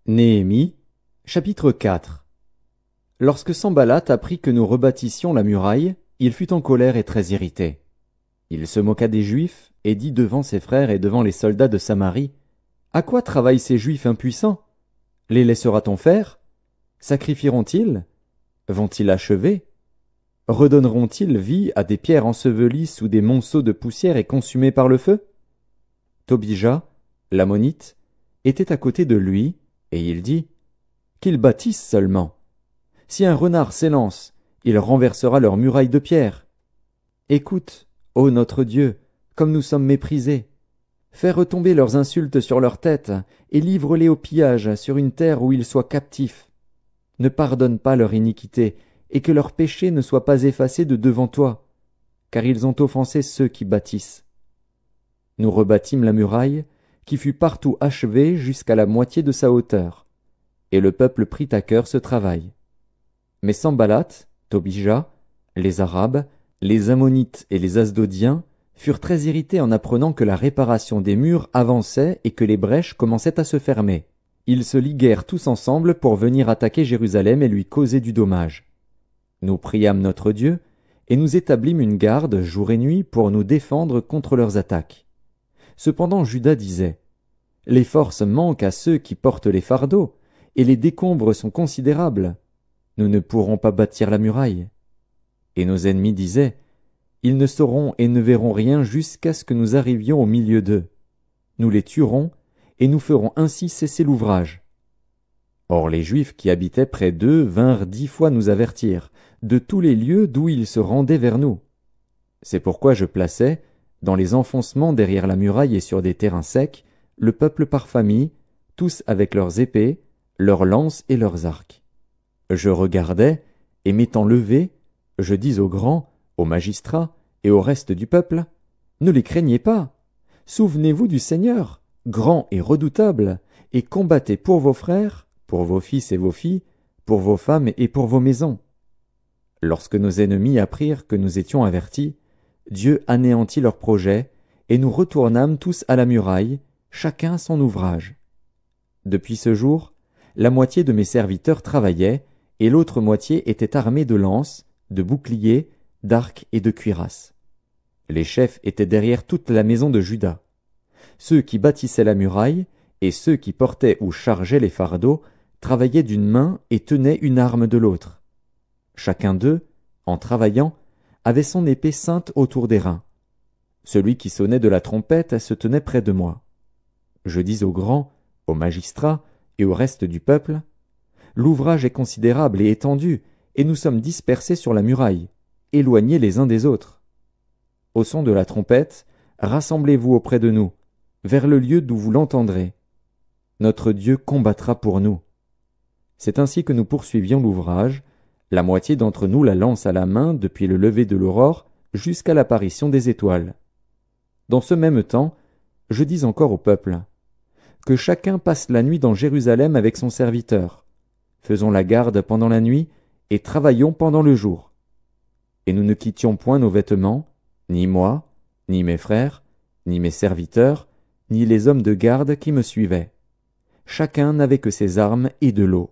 Néhémie, chapitre 4. Lorsque Sanballat apprit que nous rebâtissions la muraille, il fut en colère et très irrité. Il se moqua des Juifs et dit devant ses frères et devant les soldats de Samarie, « À quoi travaillent ces Juifs impuissants? Les laissera-t-on faire? Sacrifieront-ils? Vont-ils achever? Redonneront-ils vie à des pierres ensevelies sous des monceaux de poussière et consumées par le feu? » Tobija, l'ammonite, était à côté de lui, et il dit, « Qu'ils bâtissent seulement. Si un renard s'élance, il renversera leurs murailles de pierre. Écoute, ô notre Dieu, comme nous sommes méprisés. Fais retomber leurs insultes sur leur tête, et livre-les au pillage sur une terre où ils soient captifs. Ne pardonne pas leur iniquité, et que leur péché ne soit pas effacé de devant toi, car ils ont offensé ceux qui bâtissent. » Nous rebâtîmes la muraille, qui fut partout achevée jusqu'à la moitié de sa hauteur, et le peuple prit à cœur ce travail. Mais Sanballat, Tobija, les Arabes, les Ammonites et les Asdodiens furent très irrités en apprenant que la réparation des murs avançait et que les brèches commençaient à se fermer. Ils se liguèrent tous ensemble pour venir attaquer Jérusalem et lui causer du dommage. Nous priâmes notre Dieu, et nous établîmes une garde jour et nuit pour nous défendre contre leurs attaques. Cependant Juda disait, « Les forces manquent à ceux qui portent les fardeaux, et les décombres sont considérables. Nous ne pourrons pas bâtir la muraille. » Et nos ennemis disaient, « Ils ne sauront et ne verront rien jusqu'à ce que nous arrivions au milieu d'eux. Nous les tuerons, et nous ferons ainsi cesser l'ouvrage. » Or les Juifs qui habitaient près d'eux vinrent 10 fois nous avertir, de tous les lieux d'où ils se rendaient vers nous. C'est pourquoi je plaçais, dans les enfoncements derrière la muraille et sur des terrains secs, le peuple par famille, tous avec leurs épées, leurs lances et leurs arcs. Je regardais, et m'étant levé, je dis aux grands, aux magistrats et au reste du peuple, « Ne les craignez pas. Souvenez-vous du Seigneur, grand et redoutable, et combattez pour vos frères, pour vos fils et vos filles, pour vos femmes et pour vos maisons. » Lorsque nos ennemis apprirent que nous étions avertis, Dieu anéantit leurs projets, et nous retournâmes tous à la muraille, chacun son ouvrage. Depuis ce jour, la moitié de mes serviteurs travaillait, et l'autre moitié était armée de lances, de boucliers, d'arcs et de cuirasses. Les chefs étaient derrière toute la maison de Juda. Ceux qui bâtissaient la muraille, et ceux qui portaient ou chargeaient les fardeaux, travaillaient d'une main et tenaient une arme de l'autre. Chacun d'eux, en travaillant, avait son épée ceinte autour des reins. Celui qui sonnait de la trompette se tenait près de moi. Je dis aux grands, aux magistrats et au reste du peuple, « L'ouvrage est considérable et étendu, et nous sommes dispersés sur la muraille, éloignés les uns des autres. Au son de la trompette, rassemblez-vous auprès de nous, vers le lieu d'où vous l'entendrez. Notre Dieu combattra pour nous. » C'est ainsi que nous poursuivions l'ouvrage, la moitié d'entre nous la lance à la main depuis le lever de l'aurore jusqu'à l'apparition des étoiles. Dans ce même temps, je dis encore au peuple, « Que chacun passe la nuit dans Jérusalem avec son serviteur. Faisons la garde pendant la nuit et travaillons pendant le jour. » Et nous ne quittions point nos vêtements, ni moi, ni mes frères, ni mes serviteurs, ni les hommes de garde qui me suivaient. Chacun n'avait que ses armes et de l'eau.